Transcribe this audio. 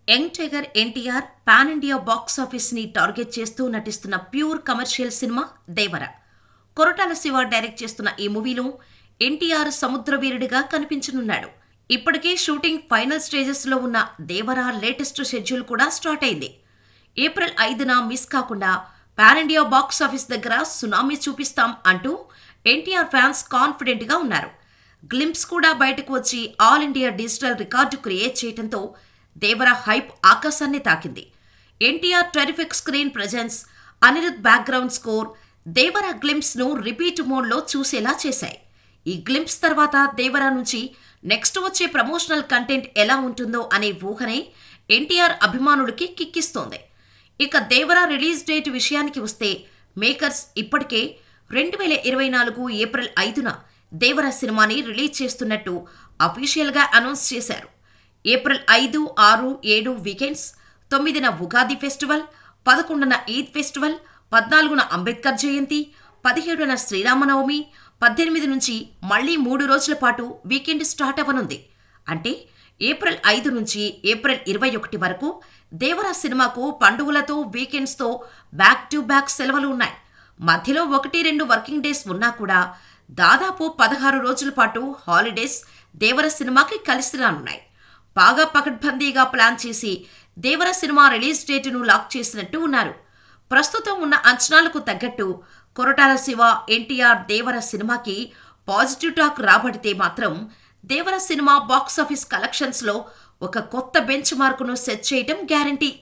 Young tiger NTR pan India box office ని target చేస్తూ నటిస్తున్న ప్యూర్ కమర్షియల్ సినిమా దేవర. Koratala Shiva direct చేస్తున్న ఈ మూవీలో ఎన్టీఆర్ సముద్రవీరుడిగా కనిపించనున్నాడు. ఇప్పటికే షూటింగ్ ఫైనల్ స్టేజెస్ లో ఉన్న దేవర లేటెస్ట్ షెడ్యూల్ కూడా స్టార్ట్ అయింది. ఏప్రిల్ 5న మిస్ కాకుండా పాన్ ఇండియా బాక్స్ ఆఫీస్ దగ్గర సునామీ చూపిస్తాం అంటూ ఎన్టీఆర్ ఫ్యాన్స్ కాన్ఫిడెంట్ గా ఉన్నారు. గ్లింప్స్ కూడా బయటకు వచ్చి all India digital record create చేయడంతో దేవర హైప్ ఆకాశాన్ని తాకింది. NTR terrific screen presence, Anirudh background score Devara glimpse ను రిపీట్ మోడ్లో చూసేలా చేశాయి. ఈ గ్లింప్స్ తర్వాత దేవర నుంచి నెక్స్ట్ వచ్చే ప్రమోషనల్ కంటెంట్ ఎలా ఉంటుందో అనే ఊహనే ఎన్టీఆర్ అభిమానులకి కిక్కిస్తోంది. ఇక దేవర రిలీజ్ డేట్ విషయానికి వస్తే మేకర్స్ ఇప్పటికే 2024 ఏప్రిల్ 5న దేవర సినిమాని రిలీజ్ చేస్తున్నట్టు అఫీషియల్గా అనౌన్స్ చేశారు. ఏప్రిల్ 5, 6, 7 వీకెండ్స్, 9న ఉగాది ఫెస్టివల్, 11న ఈద్ ఫెస్టివల్, 14న అంబేద్కర్ జయంతి, 17న శ్రీరామనవమి, 18 నుంచి మళ్లీ 3 రోజుల పాటు వీకెండ్ స్టార్ట్ అవ్వనుంది. అంటే ఏప్రిల్ 5 నుంచి ఏప్రిల్ 21 వరకు దేవర సినిమాకు పండుగలతో వీకెండ్స్తో బ్యాక్ టు బ్యాక్ సెలవులు ఉన్నాయి. మధ్యలో 1-2 వర్కింగ్ డేస్ ఉన్నా కూడా దాదాపు 16 రోజుల పాటు హాలిడేస్ దేవర సినిమాకి కలిసి రానున్నాయి. బాగా పకడ్బందీగా ప్లాన్ చేసి దేవర సినిమా రిలీజ్ డేటును లాక్ చేసినట్టు ఉన్నారు. ప్రస్తుతం ఉన్న అంచనాలకు తగ్గట్టు కొరటాల శివ ఎన్టీఆర్ దేవర సినిమాకి పాజిటివ్ టాక్ రాబడితే మాత్రం దేవర సినిమా బాక్సాఫీస్ కలెక్షన్స్లో ఒక కొత్త బెంచ్ మార్కును సెట్ చేయటం గ్యారంటీ.